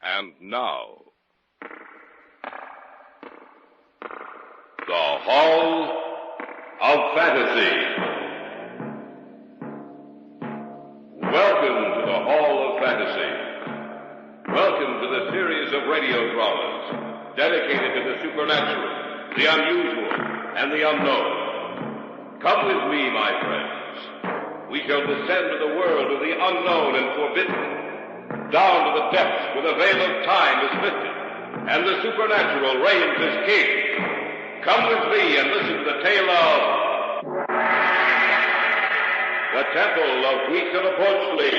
And now, the Hall of Fantasy. Welcome to the Hall of Fantasy. Welcome to the series of radio dramas dedicated to the supernatural, the unusual, and the unknown. Come with me, my friends. We shall descend to the world of the unknown and forbidden, down to the depths where the veil of time is lifted, and the supernatural reigns as king. Come with me and listen to the tale of the Temple of Huixilpochle.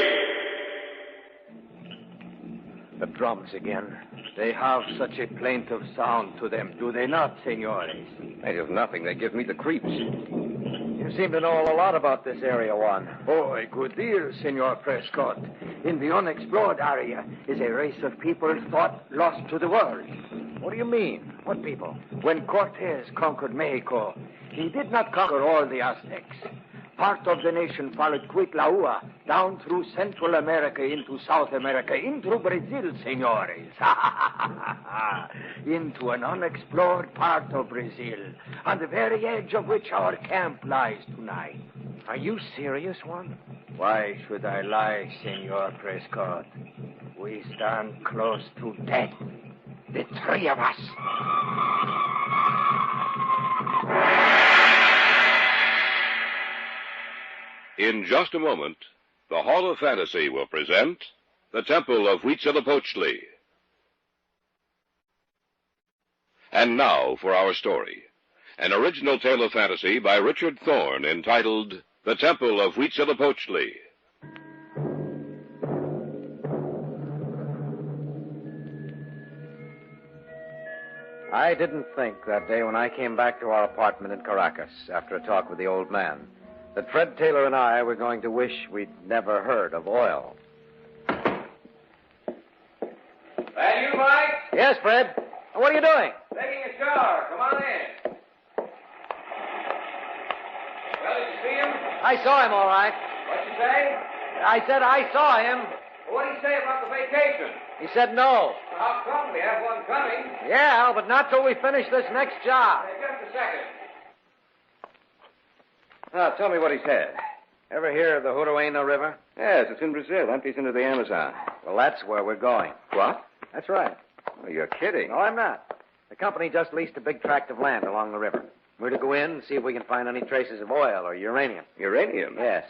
The drums again. They have such a plaintive sound to them, do they not, senores? Made of nothing. They give me the creeps. You seem to know a lot about this area, Juan. Oh, a good deal, Senor Prescott. In the unexplored area is a race of people thought lost to the world. What do you mean? What people? When Cortez conquered Mexico, he did not conquer all the Aztecs. Part of the nation followed Cuitlahua down through Central America into South America, into Brazil, senores. Into an unexplored part of Brazil, on the very edge of which our camp lies tonight. Are you serious, Juan? Why should I lie, Senor Prescott? We stand close to death, the three of us. In just a moment, the Hall of Fantasy will present the Temple of Huixilpochle. And now for our story, an original tale of fantasy by Richard Thorne entitled The Temple of Huixilpochle. I didn't think that day when I came back to our apartment in Caracas after a talk with the old man that Fred Taylor and I were going to wish we'd never heard of oil. That you, Mike? Yes, Fred. What are you doing? Taking a shower. Come on in. Well, did you see him? I saw him, all right. What'd you say? I said I saw him. Well, what did he say about the vacation? He said no. Well, how come? We have one coming. Yeah, but not till we finish this next job. Hey, just a second. Now, tell me what he said. Ever hear of the Huixilpochle River? Yes, it's in Brazil. Empties into the Amazon. Well, that's where we're going. What? That's right. Oh, you're kidding. No, I'm not. The company just leased a big tract of land along the river. We're to go in and see if we can find any traces of oil or uranium. Uranium? Yes.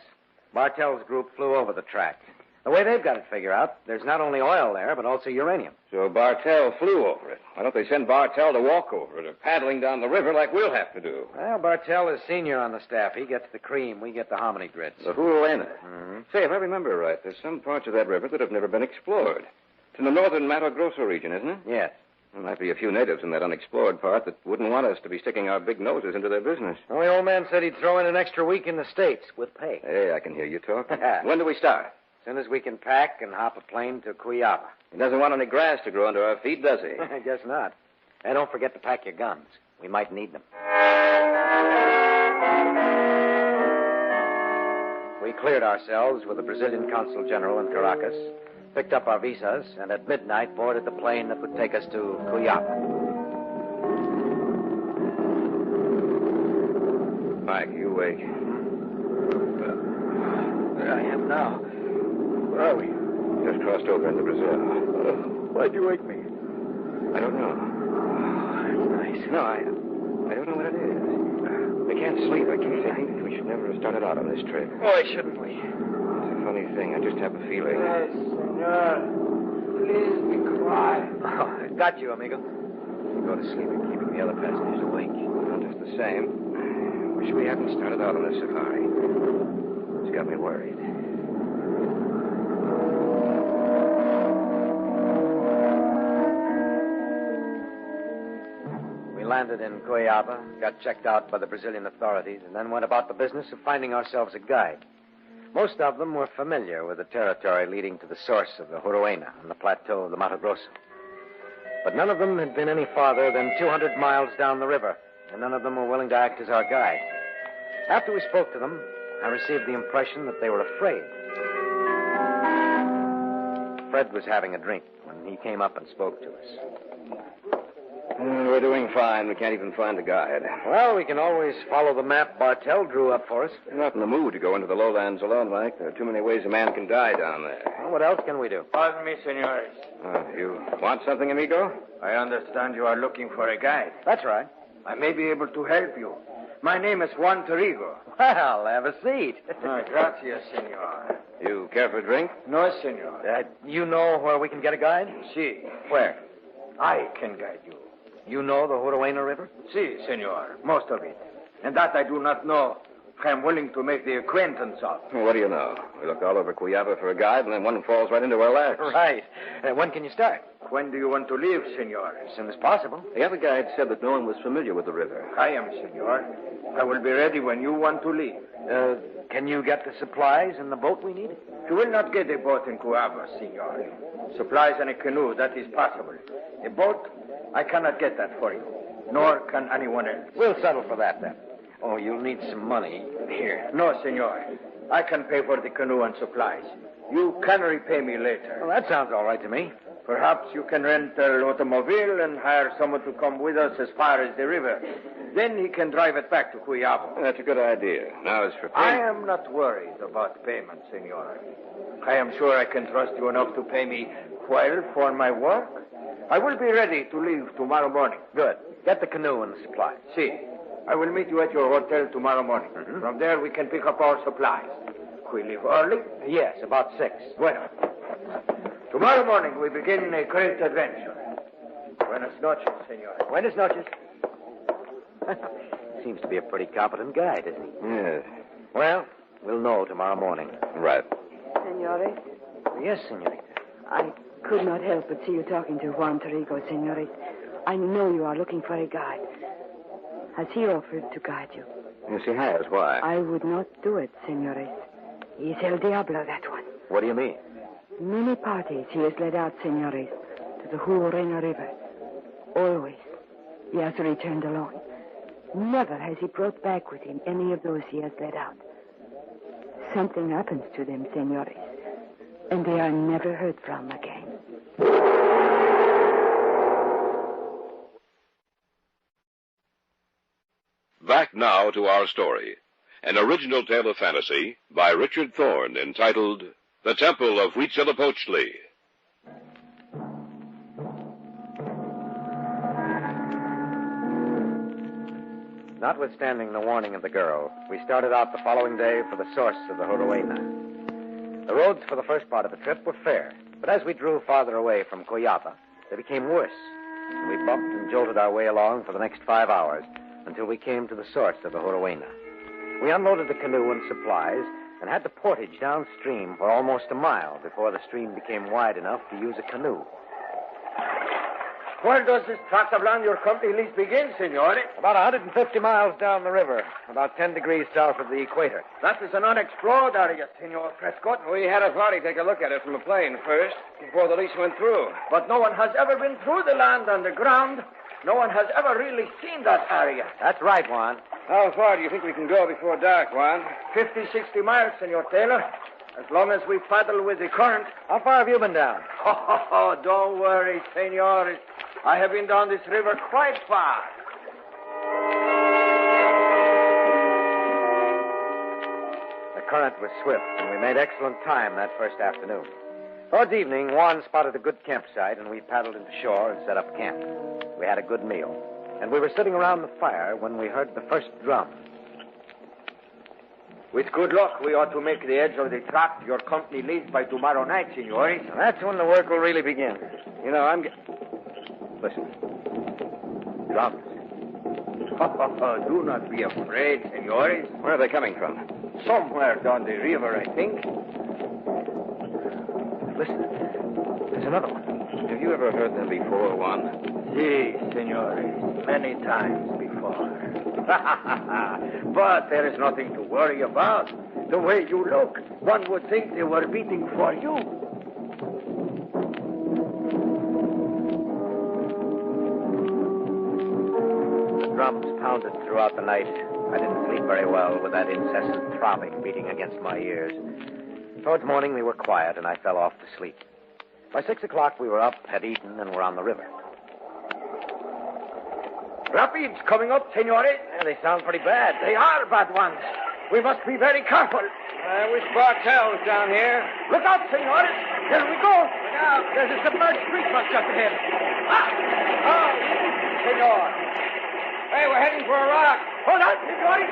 Bartell's group flew over the tract. The way they've got it figured out, there's not only oil there, but also uranium. So Bartell flew over it. Why don't they send Bartell to walk over it or paddling down the river like we'll have to do? Well, Bartell is senior on the staff. He gets the cream. We get the hominy grits. The Huixilpochle. Mm-hmm. Say, if I remember right, there's some parts of that river that have never been explored. It's in the northern Mato Grosso region, isn't it? Yes. There might be a few natives in that unexplored part that wouldn't want us to be sticking our big noses into their business. Well, the old man said he'd throw in an extra week in the States with pay. Hey, I can hear you talk. When do we start? As soon as we can pack and hop a plane to Cuyaba. He doesn't want any grass to grow under our feet, does he? I guess not. And don't forget to pack your guns. We might need them. We cleared ourselves with the Brazilian Consul General in Caracas, picked up our visas, and at midnight boarded the plane that would take us to Cuyaba. Mike, you wake. Where I am now. Where are we? Just crossed over into Brazil. Why'd you wake me? I don't know. Oh, that's nice. No, I don't know what it is. I can't sleep. I think that we should never have started out on this trip. Why shouldn't we? It's a funny thing. I just have a feeling. Yes, senor. Please be quiet. Oh, I got you, amigo. Go to sleep and keeping the other passengers awake. Well, just the same. I wish we hadn't started out on this safari. It's got me worried. We landed in Cuyaba, got checked out by the Brazilian authorities, and then went about the business of finding ourselves a guide. Most of them were familiar with the territory leading to the source of the Huixilpochle on the plateau of the Mato Grosso. But none of them had been any farther than 200 miles down the river, and none of them were willing to act as our guide. After we spoke to them, I received the impression that they were afraid. Fred was having a drink when he came up and spoke to us. We're doing fine. We can't even find a guide. Well, we can always follow the map Bartell drew up for us. We're not in the mood to go into the lowlands alone, Mike. There are too many ways a man can die down there. Well, what else can we do? Pardon me, senores. You want something, amigo? I understand you are looking for a guide. That's right. I may be able to help you. My name is Juan Torrigo. Well, have a seat. Gracias, senor. You care for a drink? No, senor. You know where we can get a guide? Si. Where? I can guide you. You know the Huixilpochle River? Si, senor. Most of it. And that I do not know. I am willing to make the acquaintance of. Well, what do you know? We look all over Cuyaba for a guide, and then one falls right into our laps. Right. When can you start? When do you want to leave, senor? As soon as possible. The other guide said that no one was familiar with the river. I am, senor. I will be ready when you want to leave. Can you get the supplies and the boat we need? You will not get a boat in Cuyaba, senor. Supplies and a canoe, that is possible. A boat, I cannot get that for you. Nor can anyone else. We'll settle for that, then. Oh, you'll need some money. Here. No, senor. I can pay for the canoe and supplies. You can repay me later. Well, that sounds all right to me. Perhaps you can rent an automobile and hire someone to come with us as far as the river. Then he can drive it back to Cuyaba. That's a good idea. Now, as for I payment... am not worried about payment, senor. I am sure I can trust you enough to pay me well for my work. I will be ready to leave tomorrow morning. Good. Get the canoe and the supplies. Si. I will meet you at your hotel tomorrow morning. Mm-hmm. From there, we can pick up our supplies. We leave early? Yes, about 6. Bueno. Tomorrow morning, we begin a great adventure. Buenas noches, senor. Buenas noches. Seems to be a pretty competent guide, isn't he? Yes. Well, we'll know tomorrow morning. Right. Senores, Yes, senorita. I could not help but see you talking to Juan Torrigo, senores. I know you are looking for a guide. Has he offered to guide you? Yes, he has. Why? I would not do it, senores. He's El Diablo, that one. What do you mean? Many parties he has led out, senores, to the Huixilpochle River. Always, he has returned alone. Never has he brought back with him any of those he has led out. Something happens to them, senores, and they are never heard from again. Back now to our story. An original tale of fantasy by Richard Thorne entitled The Temple of Huixilpochle. Notwithstanding the warning of the girl, we started out the following day for the source of the Huixilpochle. The roads for the first part of the trip were fair, but as we drew farther away from Cuyaba, they became worse. And we bumped and jolted our way along for the next 5 hours until we came to the source of the Huixilpochle. We unloaded the canoe and supplies and had to portage downstream for almost a mile before the stream became wide enough to use a canoe. Where does this tract of land your company lease begin, senor? About 150 miles down the river, about 10 degrees south of the equator. That is an unexplored area, Senor Prescott. We had authority take a look at it from a plane first, before the lease went through. But no one has ever been through the land underground. No one has ever really seen that area. That's right, Juan. How far do you think we can go before dark, Juan? 50, 60 miles, Senor Taylor. As long as we paddle with the current. How far have you been down? Oh, don't worry, senor. I have been down this river quite far. The current was swift, and we made excellent time that first afternoon. Towards evening, Juan spotted a good campsite, and we paddled into shore and set up camp. We had a good meal, and we were sitting around the fire when we heard the first drum. With good luck, we ought to make the edge of the tract your company leads by tomorrow night, senor. That's when the work will really begin. You know, Listen. Drums. Do not be afraid, senores. Where are they coming from? Somewhere down the river, I think. Listen. There's another one. Have you ever heard them before, Juan? Si, senores. Many times before. But there is nothing to worry about. The way you look, one would think they were beating for you. The drums pounded throughout the night. I didn't sleep very well with that incessant throbbing beating against my ears. Towards morning, they were quiet, and I fell off to sleep. By 6 o'clock, we were up, had eaten, and were on the river. Rapids coming up, senores. Yeah, they sound pretty bad. They are bad ones. We must be very careful. I wish Bartell was down here. Look out, senores. Here we go. Look out. There's a submerged creek bus just ahead. Oh, senor. Hey, we're heading for a rock. Hold on, senores.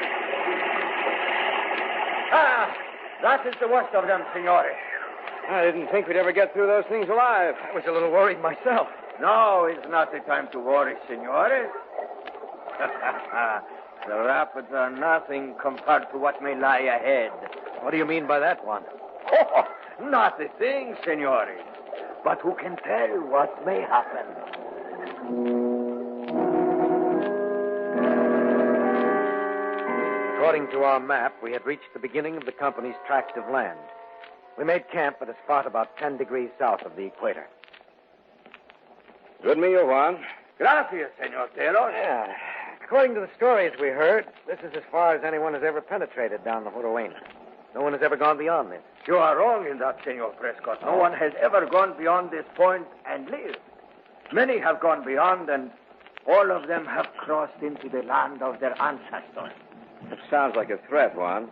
That is the worst of them, senores. I didn't think we'd ever get through those things alive. I was a little worried myself. No, it's not the time to worry, senores. The rapids are nothing compared to what may lie ahead. What do you mean by that, Juan? Oh, not a thing, senores. But who can tell what may happen? According to our map, we had reached the beginning of the company's tract of land. We made camp at a spot about 10 degrees south of the equator. Good meal, Juan. Gracias, senor Taylor. Yeah. According to the stories we heard, this is as far as anyone has ever penetrated down the Huixilpochle. No one has ever gone beyond this. You are wrong in that, Senor Prescott. No one has ever gone beyond this point and lived. Many have gone beyond, and all of them have crossed into the land of their ancestors. That sounds like a threat, Juan.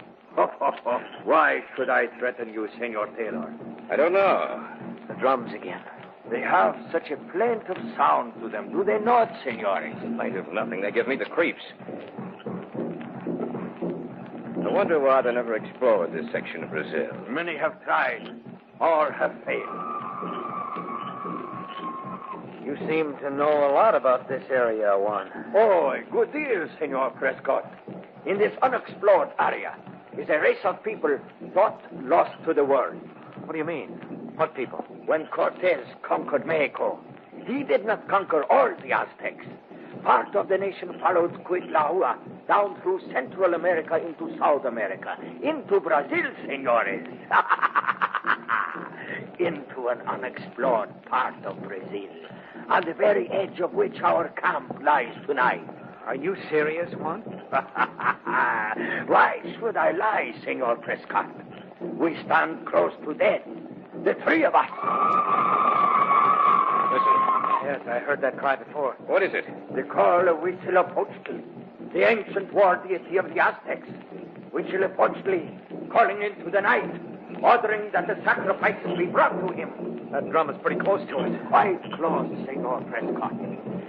Why should I threaten you, Senor Taylor? I don't know. The drums again. They have such a plaintive sound to them, do they not, senores? Plaintive nothing. They give me the creeps. I wonder why they never explored this section of Brazil. Many have tried. All have failed. You seem to know a lot about this area, Juan. Oh, a good deal, Senor Prescott. In this unexplored area is a race of people thought lost to the world. What do you mean? What people? When Cortez conquered Mexico, he did not conquer all the Aztecs. Part of the nation followed Cuitlahua down through Central America into South America, into Brazil, senores. Into an unexplored part of Brazil, on the very edge of which our camp lies tonight. Are you serious, Juan? Why should I lie, Senor Prescott? We stand close to death, the three of us. Listen. Yes, I heard that cry before. What is it? The call of huixilpochle, the ancient war deity of the Aztecs. Huixilpochle calling into the night, ordering that the sacrifices be brought to him. That drum is pretty close to us. Quite close, Senor Prescott.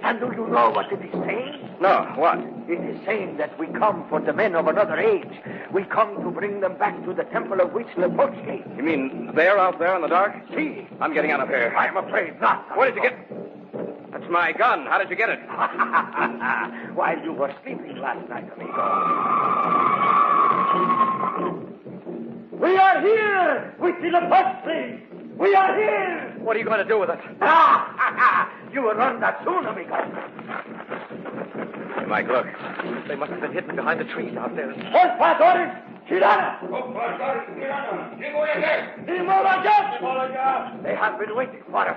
And do you know what it is saying? No, what? It is saying that we come for the men of another age. We come to bring them back to the temple of huixilpochle. You mean they're out there in the dark? See? I'm getting out of here. I'm afraid not. Where did you get... That's my gun. How did you get it? While you were sleeping last night, amigo. We are here! huixilpochle! We are here! What are you going to do with it? You will run that soon, amigo. Hey, Mike, look. They must have been hidden behind the trees out there. Por favor, Chilana! They have been waiting for us.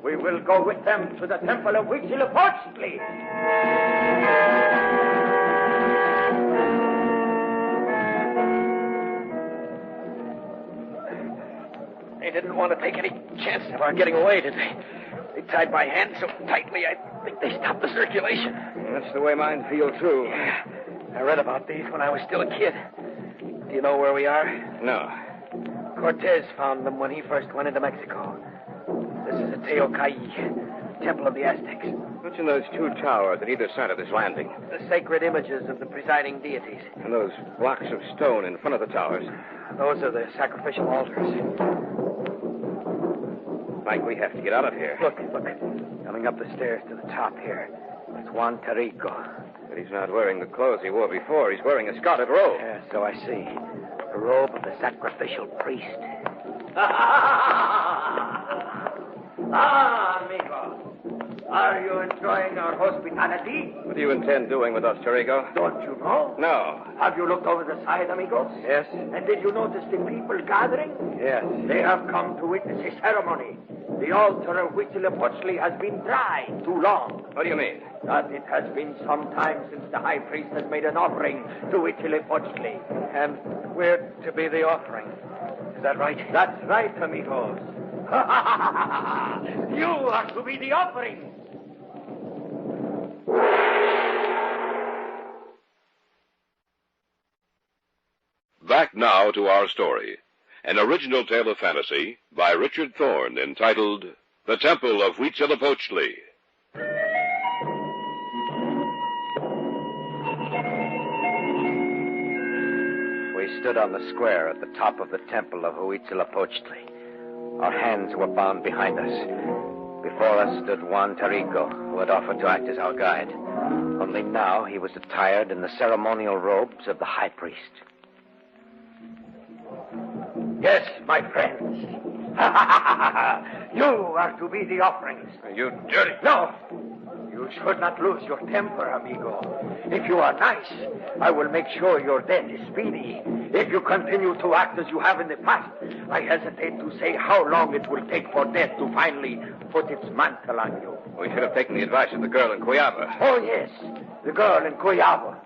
We will go with them to the temple of huixilpochle. They didn't want to take any chance of our getting away, did they? They tied my hands so tightly, I think they stopped the circulation. That's the way mine feel, too. Yeah, I read about these when I was still a kid. Do you know where we are? No. Cortez found them when he first went into Mexico. This is a Teocalli, temple of the Aztecs. What's in those two towers at either side of this landing? The sacred images of the presiding deities. And those blocks of stone in front of the towers? Those are the sacrificial altars. Mike, we have to get out of here. Look. Coming up the stairs to the top here. It's Juan Tarico. But he's not wearing the clothes he wore before. He's wearing a scarlet robe. Yeah, so I see. The robe of the sacrificial priest. Amigo. Are you enjoying our hospitality? What do you intend doing with us, Tarico? Don't you know? No. Have you looked over the side, amigos? Yes? And did you notice the people gathering? Yes. They have come to witness a ceremony. The altar of huixilpochle has been dry too long. What do you mean? That it has been some time since the high priest has made an offering to huixilpochle. And we're to be the offering. Is that right? That's right, amigos. You are to be the offering. Back now to our story. An original tale of fantasy by Richard Thorne entitled The Temple of Huixilpochle. We stood on the square at the top of the temple of Huixilpochle. Our hands were bound behind us. Before us stood Juan Tarico, who had offered to act as our guide. Only now he was attired in the ceremonial robes of the high priest. Yes, my friends. You are to be the offerings. You dirty... No. You should not lose your temper, amigo. If you are nice, I will make sure your death is speedy. If you continue to act as you have in the past, I hesitate to say how long it will take for death to finally put its mantle on you. We should have taken the advice of the girl in Cuyaba. Oh, yes, the girl in Cuyaba.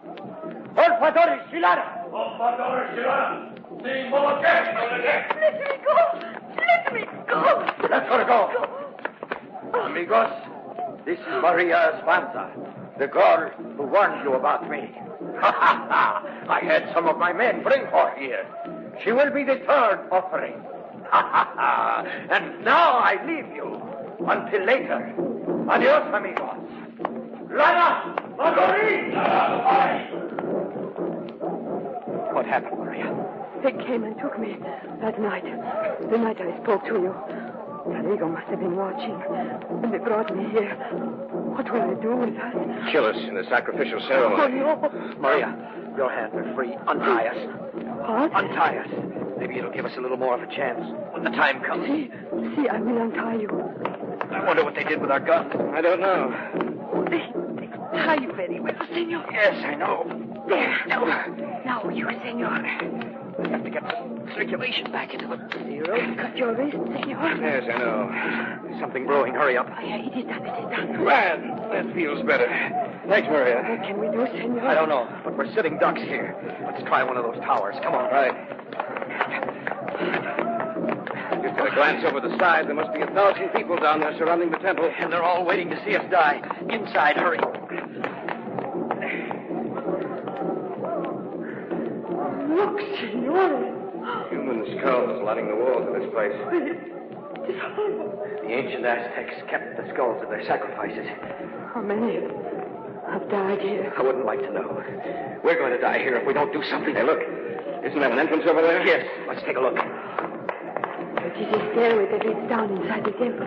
Olfadores, Silara! Olfadores, Silara! Let me go! Let me go! Let her go! Amigos, this is Maria Espanza, the girl who warned you about me. I had some of my men bring her here. She will be the third offering. And now I leave you until later. Adios, amigos. Lana! What happened, Maria? They came and took me that night. The night I spoke to you. Tarigo must have been watching. And they brought me here. What will they do with us? Kill us in the sacrificial Oh, ceremony. no. Maria, your hands are free. Untie us. What? Untie us. Maybe it'll give us a little more of a chance when the time comes. See, I will untie you. I wonder what they did with our guns. I don't know. They tie you very well, senor. Yes, I know. There. Now, you, senor. We have to get the circulation back into the... Cut your wrist, senor. Yes, I know. There's something brewing. Hurry up. It is done. It is done. Glad. That feels better. Thanks, Maria. What can we do, senor? I don't know, but we're sitting ducks here. Let's try one of those towers. Come on. Right. Just got a glance over the side. There must be 1,000 people down there surrounding the temple. And they're all waiting to see us die. Inside, hurry. Look, senor. Human skulls lining the walls of this place. The ancient Aztecs kept the skulls of their sacrifices. How many have died here? I wouldn't like to know. We're going to die here if we don't do something. Hey, look. Isn't that an entrance over there? Yes. Let's take a look. It is a stairway that leads down inside the temple.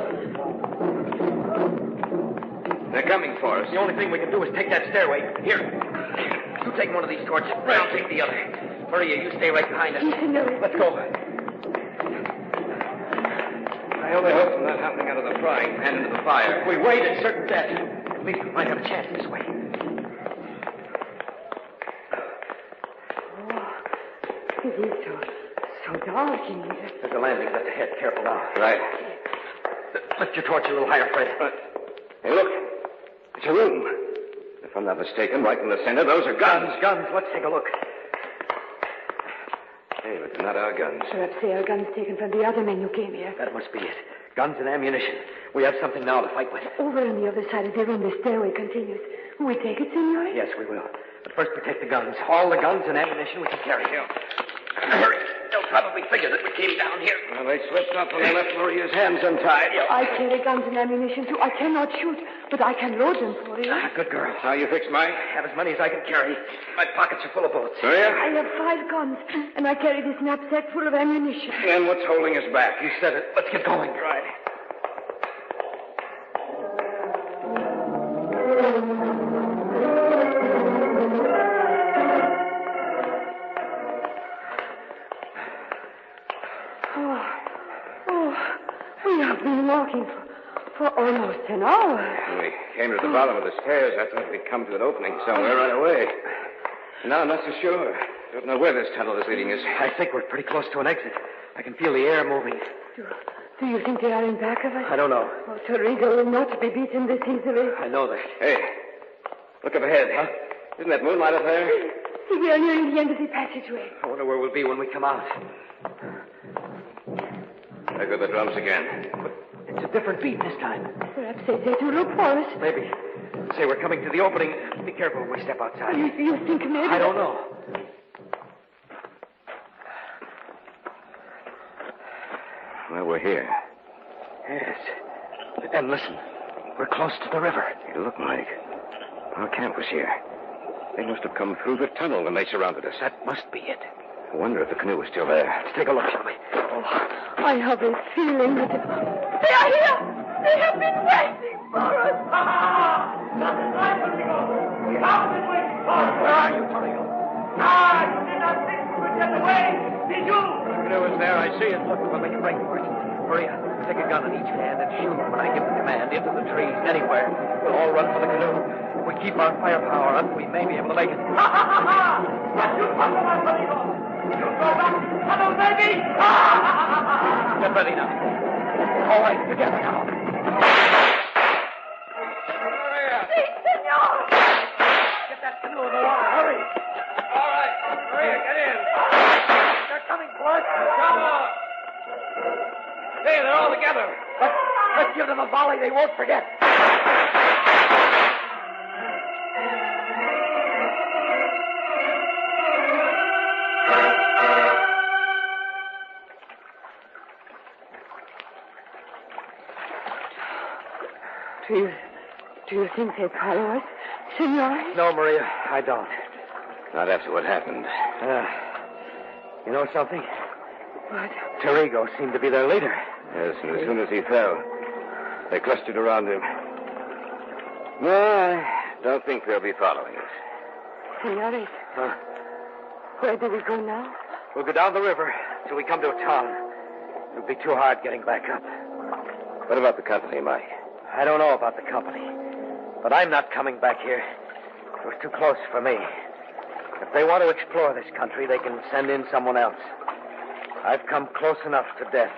They're coming for us. The only thing we can do is take that stairway. Here. You take one of these torches. Right. I'll take the other. Maria, you stay right behind us. Yes, senor. Let's go. I only hope I'm not happening out of the frying pan into the fire. If we wait, it's certain death. At least we might have a chance this way. It is so dark in here. There's a landing at the head. Careful now. Right. Lift your torch a little higher, Fred. Hey, look. It's a room. If I'm not mistaken, right in the center, those are guns. Guns. Let's take a look. Hey, but they're not our guns. Perhaps they are guns taken from the other men who came here. That must be it. Guns and ammunition. We have something now to fight with. Over on the other side of the room, the stairway continues. Will we take it, senor? Yes, we will. But first we take the guns. All the guns and ammunition we can carry. Hurry. They'll probably figure that we came down here. Well, they slipped up when they left Maria's hands untied. I carry guns and ammunition, too. I cannot shoot, but I can load them for you. Good girl. How you fixed, Mike? Have as many as I can carry. My pockets are full of bullets. Maria? I have 5 guns, and I carry this knapsack full of ammunition. Then what's holding us back? You said it. Let's get going. Right. We have been walking for almost an hour. When we came to the bottom of the stairs, I thought we'd come to an opening somewhere right away. Now I'm not so sure. Don't know where this tunnel is leading us. I think we're pretty close to an exit. I can feel the air moving. Do you think they are in back of us? I don't know. Oh, Torrigo will not be beaten this easily. I know that. Hey, look up ahead. Huh? Isn't that moonlight up there? See, we are nearing the end of the passageway. I wonder where we'll be when we come out. There go the drums again. It's a different beat this time. Perhaps they say to look for us. Maybe. Say we're coming to the opening. Be careful when we step outside. You think maybe... I don't know. Well, we're here. Yes. And listen, we're close to the river. It looked like our camp was here. They must have come through the tunnel when they surrounded us. That must be it. I wonder if the canoe was still there. Let's take a look, shall we? Oh, I have a feeling that... They are here! They have been waiting for us! That's right, Amigo. We have been waiting for us. Where are you, Torigo? You did not think we would get away, did you? The canoe is there. I see it. Look, we'll make a break for it. Maria, take a gun in each hand and shoot when I give the command. Into the trees, anywhere. We'll all run for the canoe. If we keep our firepower up, we may be able to make it. What you talk about, Amigo? You go back to the tunnel, baby! Get ready now. All right, together now. Maria! Sí, senor! Get that canoe in the water, hurry! All right, Maria, get in. They're coming for us. Come on! There, they're all together. Let's give them a volley they won't forget. Do you think they'd follow us, senor? No, Maria, I don't. Not after what happened. You know something? What? Torigo seemed to be their leader. Yes, and as soon as he fell, they clustered around him. No, I don't think they'll be following us. Senores, where do we go now? We'll go down the river till we come to a town. It'll be too hard getting back up. What about the company, Mike? I don't know about the company, but I'm not coming back here. It was too close for me. If they want to explore this country, they can send in someone else. I've come close enough to death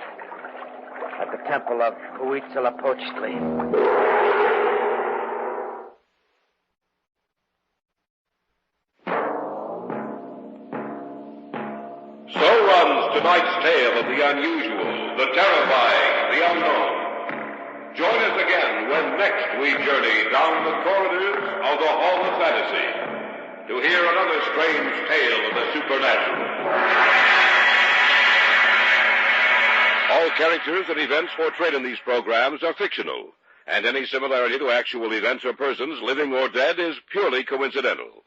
at the temple of huixilpochle. So runs tonight's tale of the unusual, the terrifying, the unknown. Join us again when next we journey down the corridors of the Hall of Fantasy to hear another strange tale of the supernatural. All characters and events portrayed in these programs are fictional, and any similarity to actual events or persons, living or dead, is purely coincidental.